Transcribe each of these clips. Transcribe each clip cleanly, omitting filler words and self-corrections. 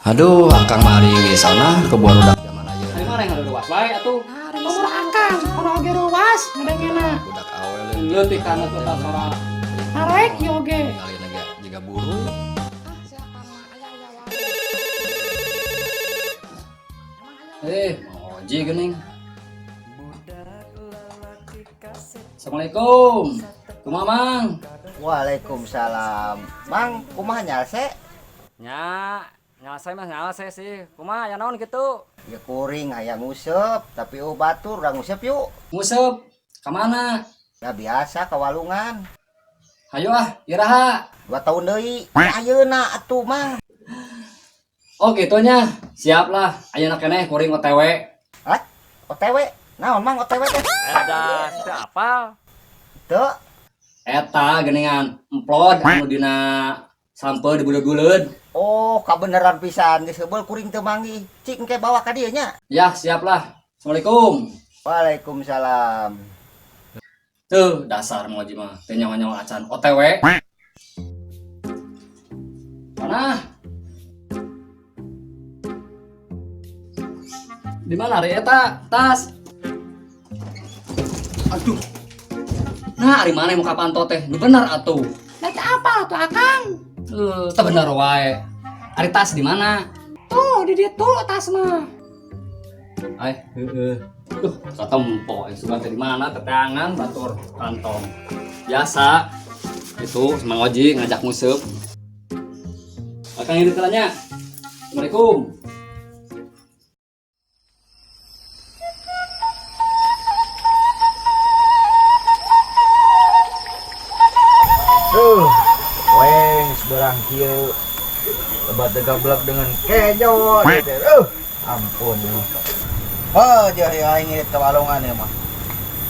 Aduh, akang mari ge sana ke budak zaman ayeuna. Ari mah yang luas bae atuh. Hari umur akang, orang oge ruas, ngadengena. Budak awel Leutik kana tuh tah sora. Arek yoge. ningali lagi jiga buru. Mau oji geuning. Assalamualaikum. Kumaha Mang? Waalaikumsalam. Mang, kumaha nyase? Nyalase mah nyalase sih. Kumaha aya naon kitu? Ya kuring hayang ngusep, tapi batur urang ngusep yuk. Nguseup ka mana? Ya biasa ka walungan. Hayu ah, iraha. 2 tahun deui. Ayeuna atuh, Mang. Oh gitunya. Siap lah. Ayeuna keneh kuring OTW. Hah? OTW? Naon, Mang, OTW teh? Ada teu apal. Teu. Eta geuningan emplod anu dina sampeu dibuleud-buleud. Oh, kabeneran pisan geus heubeul kuring teu manggih. Cik engke bawa ka dieu nya. Ya, siap lah. Assalamualaikum. Waalaikumsalam. Tuh, dasar mau aja mah. Teu nyawa-nyawa acan OTW. Mana? Di mana ari eta? Tas. Aduh. Nah, ari mana muka panto teh? Nu bener atuh. Nanti apa tuh akang? Teu bener wae. Ari tas di mana? Tuh, di ditu tas mah. Heeh. Duh, satempo sugan dari mana tetangan batur kantong. Biasa. Itu Mang Oji ngajak nguseup. Akang ini tanya. Assalamualaikum. Weng seberang kieu. Lebat gablek dengan kejo. Ampun. Oh, jadi aing ngirit ke walungan ya mah.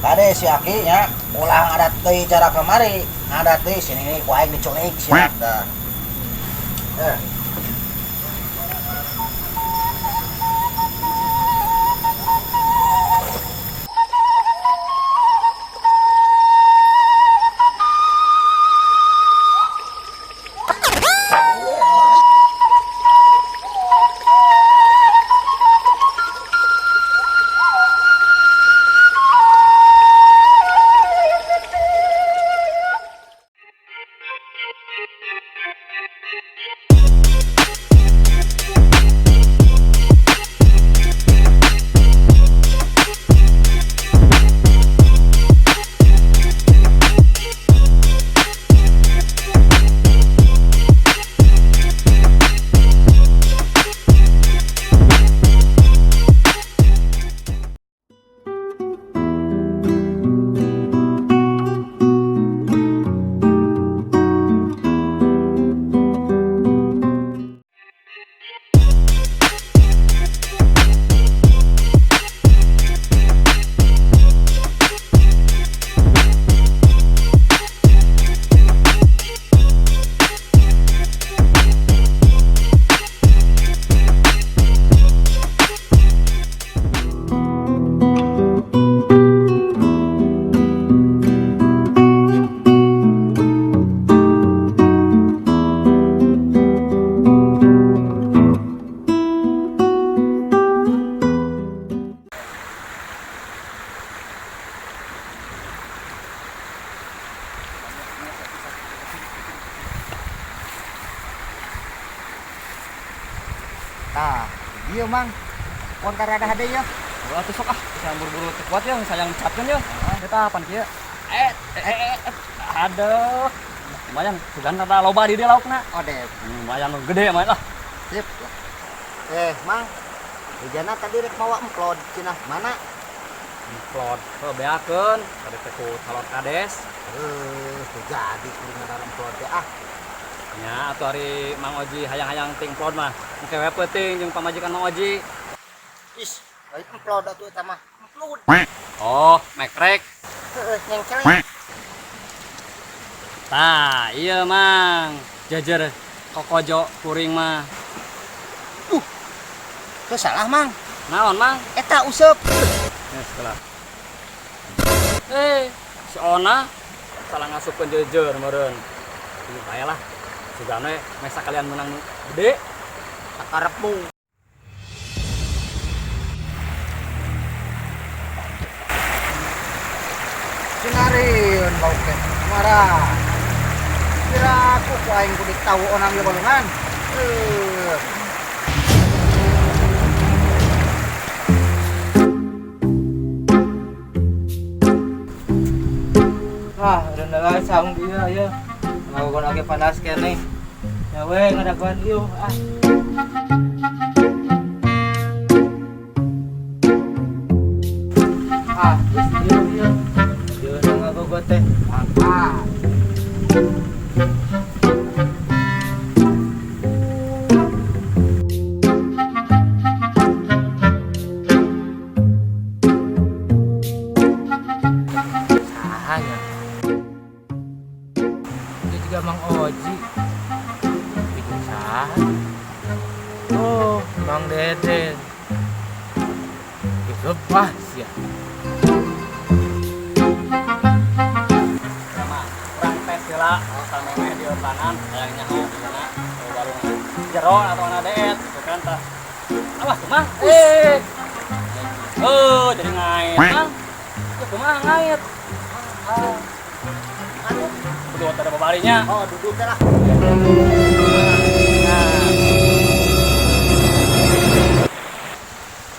Tadi si Aki nya ulah ngadat teuing cara kemari. Ngadat teuing sini ku aing diculik siap dah. Nah, iya Mang. Kontar ada hade ya. Wah, tuh sok ah. Yang buru-buru teu kuat ya, sayang capkeun ya. Kita apaan kieu? Aduh. Lumayan, sugan rada loba di dieu laukna. Ode. Lumayan gede mah lah. Sip. Mang. Hujana tadi rek mawa emplod cenah mana? Emplod, beakeun, tadi teh ku calon kades. Jadi kuring ada emplod teh ah. Nya atuh hari Mang Oji hayang-hayang ting plod mah. Engke we peuting jeung pamajikan Mang Oji. Is, baik emplod atuh eta mah. Emplod. Oh, mekrek. Nyengkel. Tah, iya Mang. Jajar kokojo kuring mah. Teu salah Mang. Naon Mang? Eta useup. Setelah. Si Ona salah ngasupkeun jejer meureun. Ieu bae lah. Sugana mesa kalian menang gede. Karepmu. Sinarin bau ke marah. Kira aku ku aing kudu tahu onang ieu balungan. Udah nggak saung dia ya. Ngagon lagi panas kene. Ya weh ngadaguan ieu Geus ieu. Ieu ngagogot teh. Mangkat. Sahanya. Dia juga Mang Oji. Bikin sah. Oh, Mang Deden. Lepas ya. Sama kurang tes heula sama meh di depanan hayangnya di mana balungan jero atau ana deet gitu kan tah. Awas kumaha? Jadi ngait. Mang. Ya kumaha ngait? Anu, Kudu ada babarinya. oh duduk teh lah.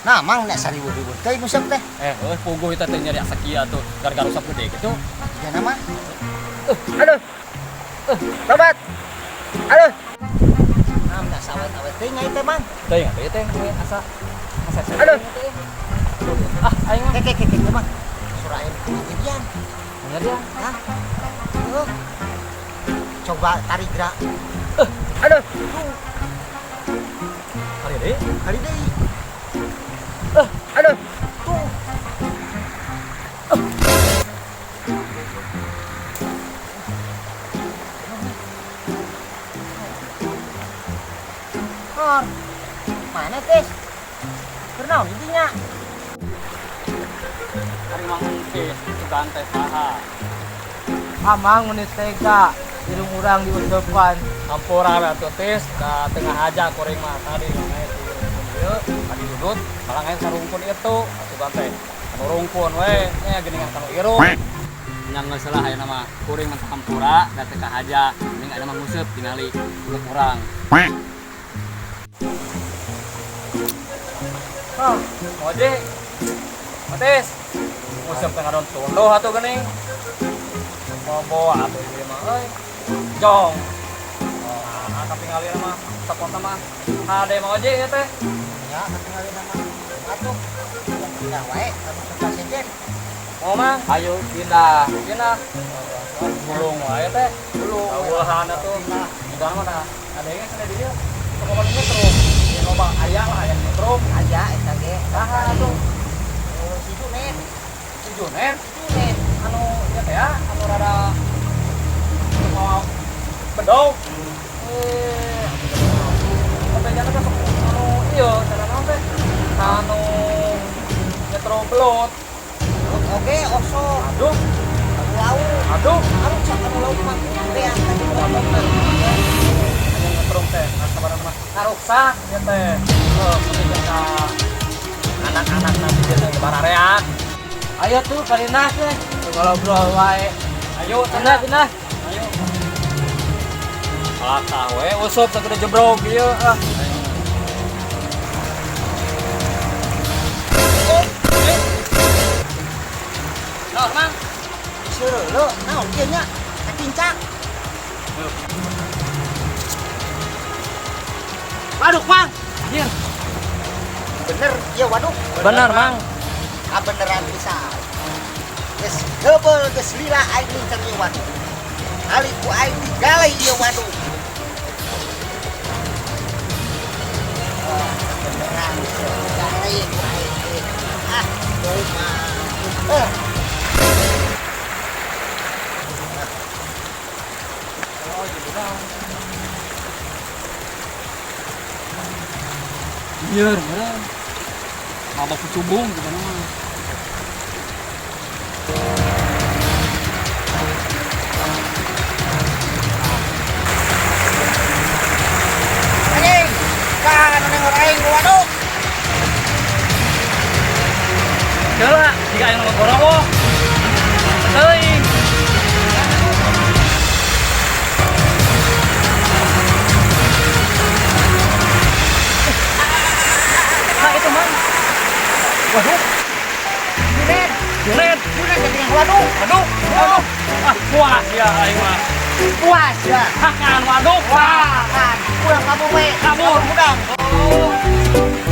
Nah, mang nek sariweuh-weuh teh nusep teh. Puguh kita teh nyari sakia tuh gara-gara rusak gede gitu. Ya nama. Aduh. Sobat. Aduh. Nah, nek sawet-awet teh ngai teh, Mang. Teh ya teh asa Aduh. aing mah Kek, Mang. Surain kejadian. bener ya. Hah? Tuh. Coba tarik gerak. Aduh. Kali deui. Kali deui. Aduh. Tuh. Hor. Mana teh? Kernaon intinya? Ari mang teh sugan teh saha. Amang menit tega. Irung urang diusepan. Hampura we atuh tis ka tengah aja kuring mah tadi ngait ieu tadi dudut malah ngait sarungkun itu sugan teh anu rungkun we nya geuningan kanu irung. Nyang geus salah aya nama kuring mah hampura da teh ka haja ning ada mah nguseup tingali ulah kurang. Oje. Matis. Nguseup teh ngadon tondo atuh geuning. Bobo atuh ieu mah euy. Jong. Nah, tapi ngalir mah support sama HD mah oje ya teh. Ya, ketinggalan nama. Atuh. Pindah wae kamu ke pasien. Mau mah Ayo pindah. Cenah. Bulung wae teh. Bulung. Tawuhan atuh. Udah mana? Ada yang sana di dia. Pokoknya metro. Ya loba aya lah aya metro. Aja eta ge. Saha atuh? Si Junet. Si Junet. Anu ya teh ya, anu rada mau bedog. Sampai jana teh anu ieu cara naon teh? Anu metro belot. Oke, oso. Aduh, Lau. aduh. Harus sak anu lau mah. Bean tadi udah bener. Anu ngetrum teh, sabarang mah karuksak ya teh. Mungkin ka anak-anak nanti jadi barareak. Ayo tuh kalinah teh. Ngobrol wae. Ayo, Pindah, pindah. Ayo. Alakah we, usop sagede jebrog ieu ah. Nah, Mang. Suruh lo, naon ieu nya? Kacincak. Waduk, Mang. Anjir. Bener, ieu waduk. Bener, Mang. Beneran pisan. Geus heubeuh geus lila aing ngincer ieu waduk. Kali ku aing digalai ieu waduk. Beneran digalai ku aing. Ah, deui mah. Iya, bener. Mabok kecubung gitu mah. Anjing, waduk. Coba jika yang nomor gorowo. Teuing. Nah itu man. Waduh. Junet, Junet. Junet jadi yang waduh. Waduh. Waduh. Ah puas ya aing mah. Puas ya. Hakan waduh. Wah, kan. Pulang kabur we. Kabur. Udang. Oh.